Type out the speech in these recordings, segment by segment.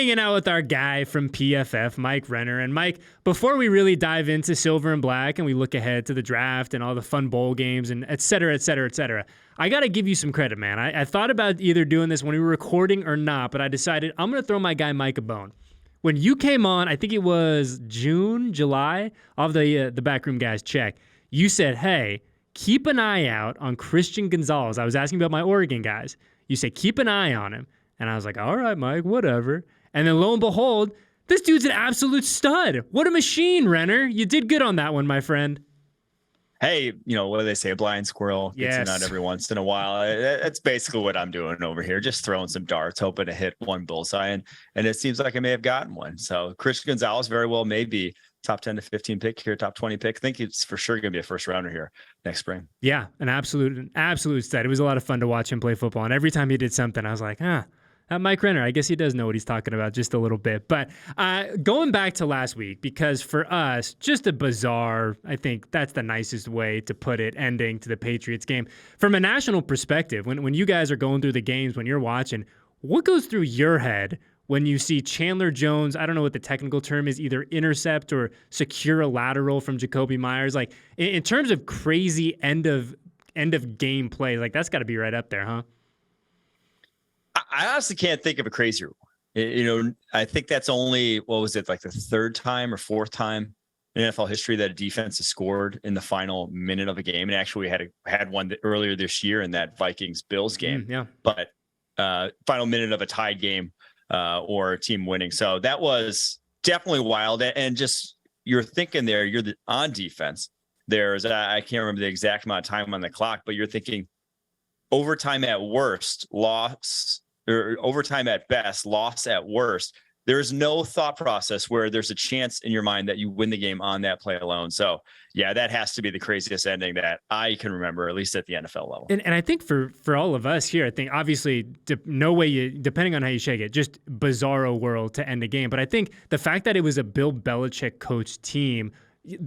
hanging out with our guy from PFF, Mike Renner. And Mike, before we really dive into Silver and Black and we look ahead to the draft and all the fun bowl games and et cetera, et cetera, et cetera, I got to give you some credit, man. I thought about either doing this when we were recording or not, but I decided I'm going to throw my guy Mike a bone. When you came on, I think it was June, July, of the Backroom Guys check, you said, hey, keep an eye out on Christian Gonzalez. I was asking about my Oregon guys. You said, keep an eye on him. And I was like, all right, Mike, whatever. And then lo and behold, this dude's an absolute stud. What a machine, Renner. You did good on that one, my friend. Hey, what do they say? A blind squirrel gets it out every once in a while. That's basically what I'm doing over here. Just throwing some darts, hoping to hit one bullseye. And it seems like I may have gotten one. So Christian Gonzalez very well may be top 10 to 15 pick here, top 20 pick. I think it's for sure going to be a first rounder here next spring. Yeah, an absolute stud. It was a lot of fun to watch him play football. And every time he did something, I was like, that Mike Renner, I guess he does know what he's talking about just a little bit. But going back to last week, because for us, just a bizarre, I think that's the nicest way to put it, ending to the Patriots game. From a national perspective, when you guys are going through the games, when you're watching, what goes through your head when you see Chandler Jones, I don't know what the technical term is, either intercept or secure a lateral from Jacoby Myers? Like, in terms of crazy end of game play, like that's got to be right up there, huh? I honestly can't think of a crazier one. I think that's only, what was it, like the third time or fourth time in NFL history that a defense has scored in the final minute of a game. And actually we had one earlier this year in that Vikings-Bills game. Yeah. But final minute of a tied game or a team winning. So that was definitely wild. And just you're thinking there, you're on defense. There's, I can't remember the exact amount of time on the clock, but you're thinking overtime at worst, loss, or overtime at best, loss at worst. There's no thought process where there's a chance in your mind that you win the game on that play alone. So, yeah, that has to be the craziest ending that I can remember, at least at the NFL level. And I think for all of us here, I think obviously no way, depending on how you shake it, just bizarro world to end a game. But I think the fact that it was a Bill Belichick coached team,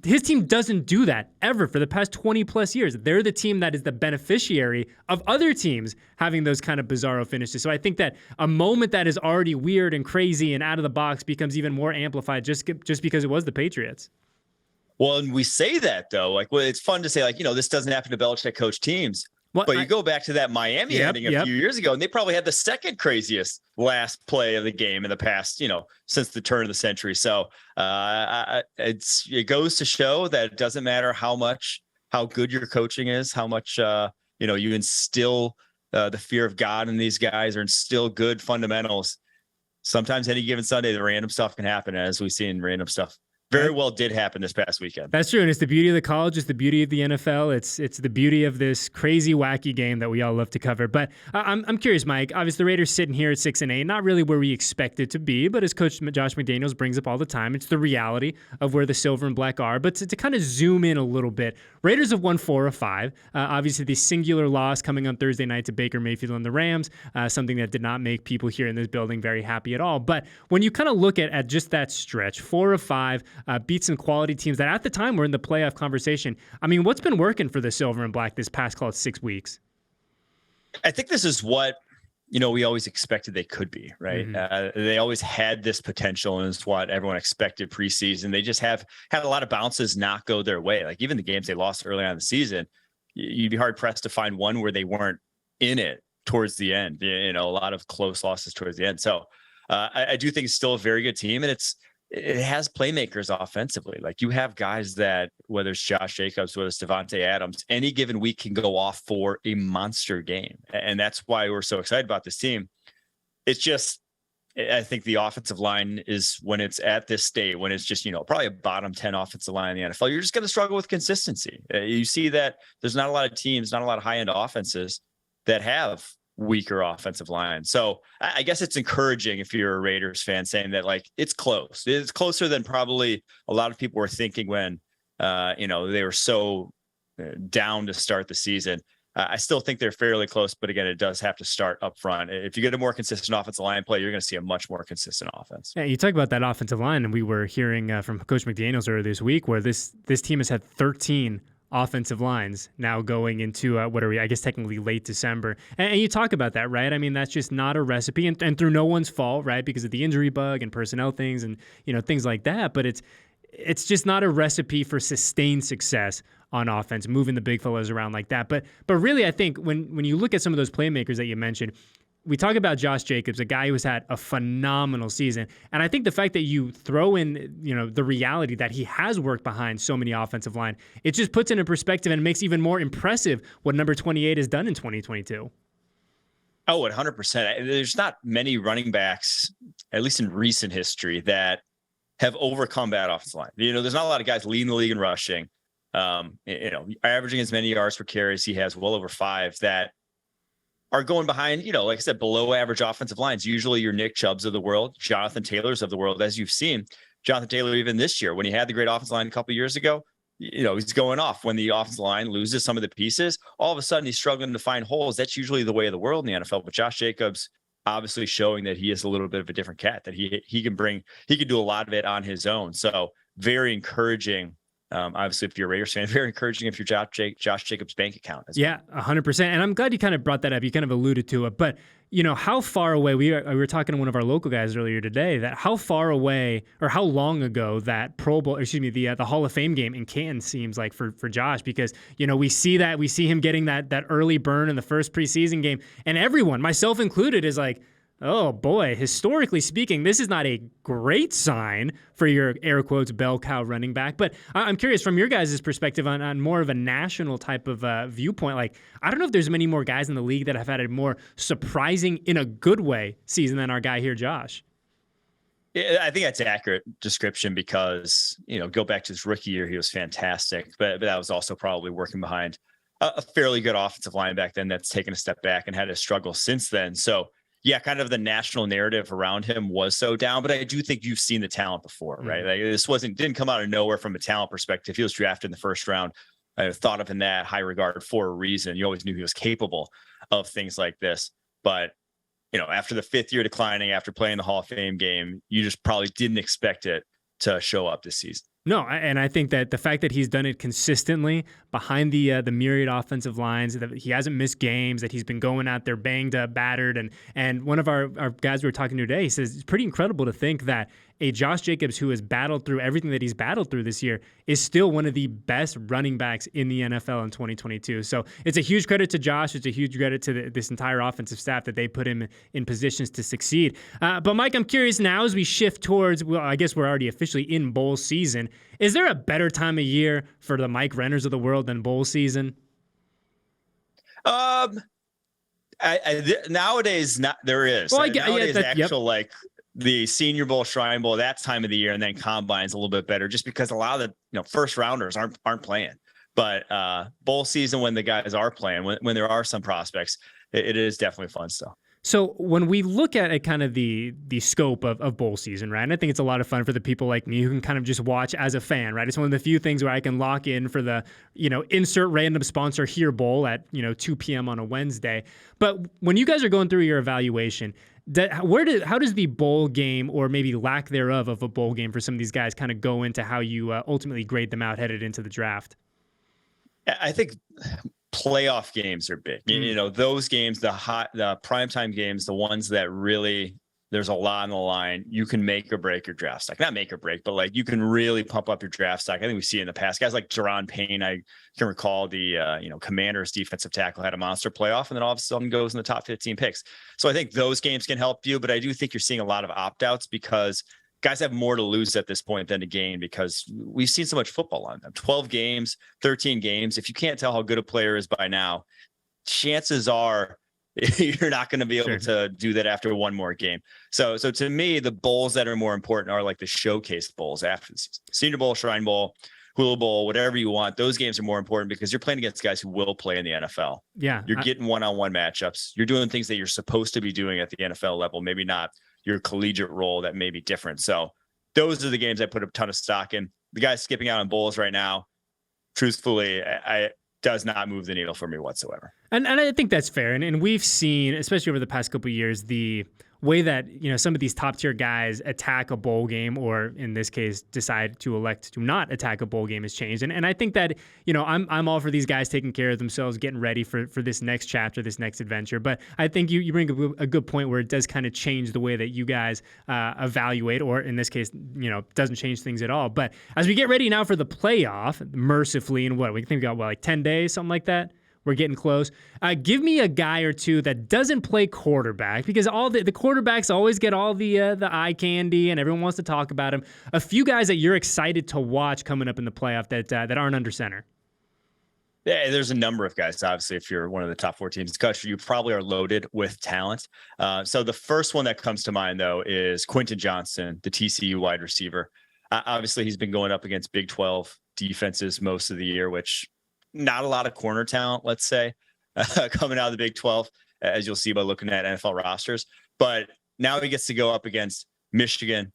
his team doesn't do that ever for the past 20 plus years. They're the team that is the beneficiary of other teams having those kind of bizarro finishes. So I think that a moment that is already weird and crazy and out of the box becomes even more amplified just because it was the Patriots. Well, and we say that though, like, well, it's fun to say like, this doesn't happen to Belichick coach teams. But you go back to that Miami ending a few years ago, and they probably had the second craziest last play of the game in the past, since the turn of the century. So it goes to show that it doesn't matter how good your coaching is, how much you instill the fear of God in these guys or instill good fundamentals. Sometimes any given Sunday, the random stuff can happen, as we've seen random stuff very well did happen this past weekend. That's true. And it's the beauty of the college. It's the beauty of the NFL. It's the beauty of this crazy, wacky game that we all love to cover. But I'm curious, Mike. Obviously, the Raiders sitting here at 6-8, not really where we expect it to be, but as Coach Josh McDaniels brings up all the time, it's the reality of where the Silver and Black are. But to kind of zoom in a little bit, Raiders have won 4 of 5. Obviously, the singular loss coming on Thursday night to Baker Mayfield and the Rams, something that did not make people here in this building very happy at all. But when you kind of look at just that stretch, 4 of 5, beat some quality teams that at the time were in the playoff conversation. I mean, what's been working for the Silver and Black this past, call it 6 weeks? I think this is what, we always expected they could be, right? Mm-hmm. They always had this potential, and it's what everyone expected preseason. They just have had a lot of bounces not go their way. Like even the games they lost early on in the season, you'd be hard pressed to find one where they weren't in it towards the end. A lot of close losses towards the end. So I do think it's still a very good team, and it has playmakers offensively. Like you have guys that, whether it's Josh Jacobs, whether it's Devontae Adams, any given week can go off for a monster game. And that's why we're so excited about this team. It's just, I think the offensive line is, when it's at this state, when it's just, probably a bottom 10 offensive line in the NFL, you're just going to struggle with consistency. You see that there's not a lot of teams, not a lot of high-end offenses that have weaker offensive line. So I guess it's encouraging if you're a Raiders fan, saying that like it's close. It's closer than probably a lot of people were thinking when they were so down to start the season. I still think they're fairly close, but again, it does have to start up front. If you get a more consistent offensive line play, you're going to see a much more consistent offense. Yeah, you talk about that offensive line, and we were hearing from Coach McDaniels earlier this week where this team has had 13 offensive lines now going into what are we? I guess technically late December, and you talk about that, right? I mean, that's just not a recipe, and through no one's fault, right? Because of the injury bug and personnel things, and things like that. But it's just not a recipe for sustained success on offense, moving the big fellas around like that. But really, I think when you look at some of those playmakers that you mentioned, we talk about Josh Jacobs, a guy who's had a phenomenal season. And I think the fact that you throw in, the reality that he has worked behind so many offensive line, it just puts it in perspective and makes even more impressive what number 28 has done in 2022. Oh, 100%. There's not many running backs, at least in recent history, that have overcome bad offensive line. There's not a lot of guys leading the league in rushing, averaging as many yards per carry as he has, well over 5, that are going behind, like I said, below average offensive lines. Usually your Nick Chubbs of the world, Jonathan Taylors of the world, as you've seen. Jonathan Taylor, even this year, when he had the great offensive line a couple of years ago, he's going off. When the offensive line loses some of the pieces, all of a sudden he's struggling to find holes. That's usually the way of the world in the NFL. But Josh Jacobs obviously showing that he is a little bit of a different cat, that he can do a lot of it on his own. So very encouraging. Obviously, if you're a Raiders fan, very encouraging if you're Josh Jacobs' bank account. Yeah, 100%. And I'm glad you kind of brought that up. You kind of alluded to it. But, how far away, we were talking to one of our local guys earlier today, that how far away or how long ago that the Hall of Fame game in Canton seems like for Josh, because, we see him getting that early burn in the first preseason game. And everyone, myself included, is like, oh boy, historically speaking, this is not a great sign for your air quotes bell cow running back. But I'm curious from your guys' perspective on more of a national type of viewpoint. Like, I don't know if there's many more guys in the league that have had a more surprising in a good way season than our guy here, Josh. Yeah, I think that's an accurate description because, go back to his rookie year, he was fantastic, but that was also probably working behind a fairly good offensive line back then that's taken a step back and had a struggle since then. So yeah, kind of the national narrative around him was so down, but I do think you've seen the talent before, right? Like this didn't come out of nowhere from a talent perspective. He was drafted in the first round. I thought of in that high regard for a reason. You always knew he was capable of things like this, but after the 5th year declining, after playing the Hall of Fame game, you just probably didn't expect it to show up this season. No, and I think that the fact that he's done it consistently behind the myriad offensive lines, that he hasn't missed games, that he's been going out there banged up, battered, and one of our guys we were talking to today, he says it's pretty incredible to think that a Josh Jacobs who has battled through everything that he's battled through this year is still one of the best running backs in the NFL in 2022. So it's a huge credit to Josh. It's a huge credit to this entire offensive staff that they put him in positions to succeed. But Mike, I'm curious now as we shift towards, well, I guess we're already officially in bowl season. Is there a better time of year for the Mike Renners of the world than bowl season? Nowadays, there is. Well, like the Senior Bowl, Shrine Bowl, that time of the year, and then Combine's a little bit better, just because a lot of the first rounders aren't playing. But bowl season, when the guys are playing, when there are some prospects, it is definitely fun still. So when we look at kind of the scope of bowl season, right, and I think it's a lot of fun for the people like me who can kind of just watch as a fan, right? It's one of the few things where I can lock in for the, insert random sponsor here bowl at, 2 p.m. on a Wednesday. But when you guys are going through your evaluation, how does the bowl game, or maybe lack thereof of a bowl game for some of these guys, kind of go into how you ultimately grade them out headed into the draft? I think playoff games are big. Those games, the primetime games, the ones that really there's a lot on the line. You can make or break your draft stock. Not make or break, but like you can really pump up your draft stock. I think we see it in the past. Guys like Jerron Payne, I can recall the Commanders defensive tackle had a monster playoff and then all of a sudden goes in the top 15 picks. So I think those games can help you, but I do think you're seeing a lot of opt-outs because guys have more to lose at this point than to gain, because we've seen so much football on them. 12 games, 13 games. If you can't tell how good a player is by now, chances are you're not going to be able to do that after one more game. So to me, the bowls that are more important are like the showcase bowls after the season. Senior Bowl, Shrine Bowl, Hula Bowl, whatever you want. Those games are more important because you're playing against guys who will play in the NFL. Yeah. You're getting one-on-one matchups. You're doing things that you're supposed to be doing at the NFL level, maybe not your collegiate role that may be different. So those are the games I put a ton of stock in. The guys skipping out on bowls right now, truthfully, I does not move the needle for me whatsoever. And I think that's fair. And we've seen, especially over the past couple of years, way that, some of these top tier guys attack a bowl game, or in this case, decide to elect to not attack a bowl game, has changed. And I think that, I'm all for these guys taking care of themselves, getting ready for this next chapter, this next adventure. But I think you bring a good point where it does kind of change the way that you guys evaluate, or in this case, doesn't change things at all. But as we get ready now for the playoff, mercifully, in we think we got like 10 days, something like that. We're getting close. Give me a guy or two that doesn't play quarterback, because all the quarterbacks always get all the eye candy and everyone wants to talk about them. A few guys that you're excited to watch coming up in the playoff that aren't under center. Yeah, there's a number of guys. Obviously, if you're one of the top 4 teams in the country, you probably are loaded with talent. So the first one that comes to mind, though, is Quentin Johnston, the TCU wide receiver. Obviously, he's been going up against Big 12 defenses most of the year, which not a lot of corner talent, let's say, coming out of the Big 12, as you'll see by looking at NFL rosters. But now he gets to go up against Michigan,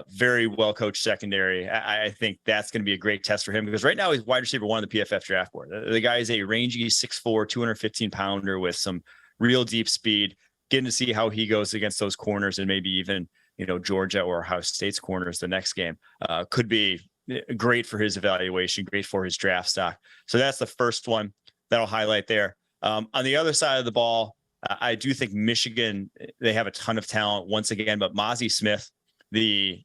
very well-coached secondary. I think that's going to be a great test for him, because right now he's wide receiver 1 on the PFF draft board. The guy is a rangy 6'4", 215-pounder with some real deep speed. Getting to see how he goes against those corners, and maybe even, Georgia or Ohio State's corners the next game, could be great for his evaluation, great for his draft stock. So that's the first one that I'll highlight there. On the other side of the ball, I do think Michigan, they have a ton of talent once again, but Mozzie Smith, the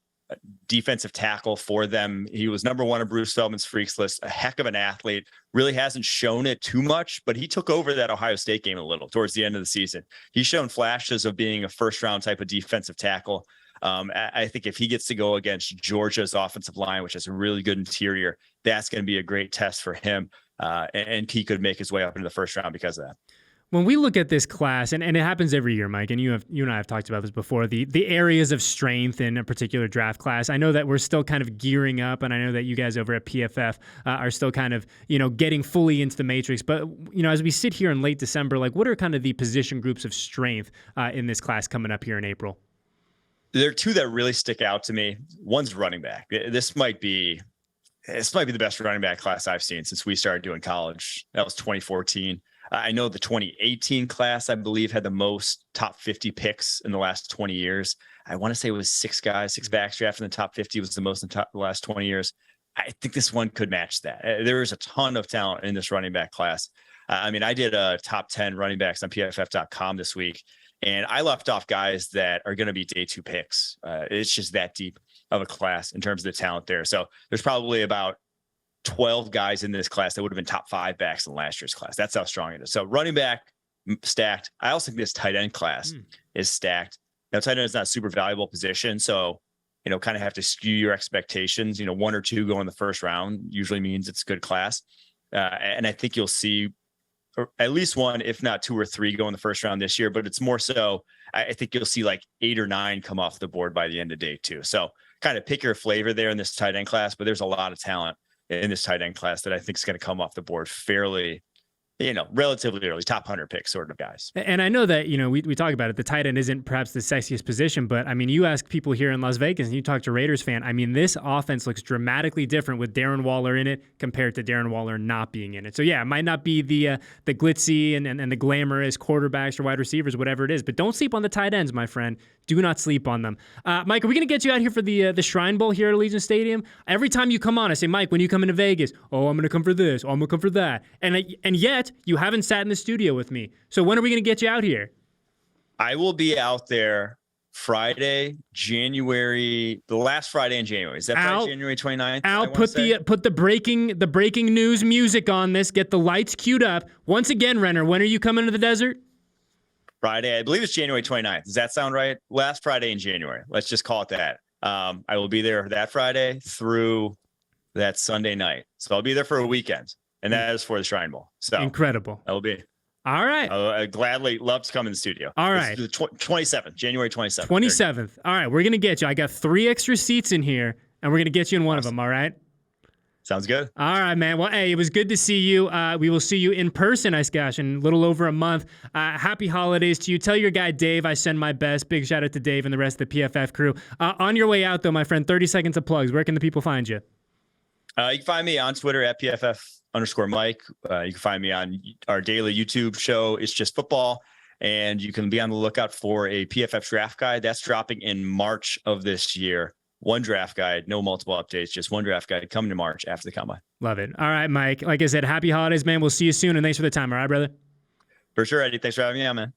defensive tackle for them, he was number 1 on Bruce Feldman's freaks list, a heck of an athlete, really hasn't shown it too much, but he took over that Ohio State game a little towards the end of the season. He's shown flashes of being a first round type of defensive tackle. I think if he gets to go against Georgia's offensive line, which has a really good interior, that's going to be a great test for him. And he could make his way up into the first round because of that. When we look at this class, and it happens every year, Mike, and you and I have talked about this before, the areas of strength in a particular draft class. I know that we're still kind of gearing up, and I know that you guys over at PFF are still kind of, getting fully into the matrix. But, as we sit here in late December, like, what are kind of the position groups of strength in this class coming up here in April? There are 2 that really stick out to me. One's running back. This might be the best running back class I've seen since we started doing college. That was 2014. I know the 2018 class, I believe, had the most top 50 picks in the last 20 years. I want to say it was 6 backs drafted in the top 50 was the most in the last 20 years. I think this one could match that. There is a ton of talent in this running back class. I did a top 10 running backs on PFF.com this week, and I left off guys that are going to be day 2 picks. It's just that deep of a class in terms of the talent there. So there's probably about 12 guys in this class that would have been top 5 backs in last year's class. That's how strong it is. So running back stacked. I also think this tight end class is stacked. Now, tight end is not a super valuable position. So, kind of have to skew your expectations. 1 or 2 go in the first round usually means it's a good class. And I think you'll see at least 1, if not 2 or 3 go in the first round this year, but it's more so, I think you'll see like 8 or 9 come off the board by the end of day 2. So kind of pick your flavor there in this tight end class, but there's a lot of talent in this tight end class that I think is going to come off the board fairly, relatively early, top 100 pick sort of guys. And I know that, we talk about it. The tight end isn't perhaps the sexiest position, but you ask people here in Las Vegas and you talk to Raiders fan, this offense looks dramatically different with Darren Waller in it compared to Darren Waller not being in it. So yeah, it might not be the glitzy and the glamorous quarterbacks or wide receivers, whatever it is, but don't sleep on the tight ends, my friend. Do not sleep on them. Mike, are we going to get you out here for the Shrine Bowl here at Allegiant Stadium? Every time you come on, I say, Mike, when you come into Vegas, oh, I'm going to come for this. Oh, I'm going to come for that. And yet you haven't sat in the studio with me. So when are we going to get you out here? I will be out there Friday, the last Friday in January. Is that Friday, January 29th? Al, put the breaking news music on this. Get the lights queued up. Once again, Renner, when are you coming to the desert? Friday, I believe it's January 29th. Does that sound right? Last Friday in January. Let's just call it that. I will be there that Friday through that Sunday night. So I'll be there for a weekend, and that is for the Shrine Bowl. So incredible. I will be. All right. I gladly love to come in the studio. All right. The 27th, January 27th. 27th. All right. We're going to get you. I got 3 extra seats in here, and we're going to get you in one of them. All right. Sounds good. All right, man. Well, hey, it was good to see you. We will see you in person, gosh, in a little over a month. Happy holidays to you. Tell your guy Dave I send my best. Big shout out to Dave and the rest of the PFF crew. On your way out, though, my friend, 30 seconds of plugs. Where can the people find you? You can find me on Twitter at PFF_Mike. You can find me on our daily YouTube show, It's Just Football. And you can be on the lookout for a PFF draft guide that's dropping in March of this year. One draft guide, no multiple updates, just one draft guide coming to March after the combine. Love it. All right, Mike. Like I said, happy holidays, man. We'll see you soon. And thanks for the time. All right, brother? For sure, Eddie. Thanks for having me on, man.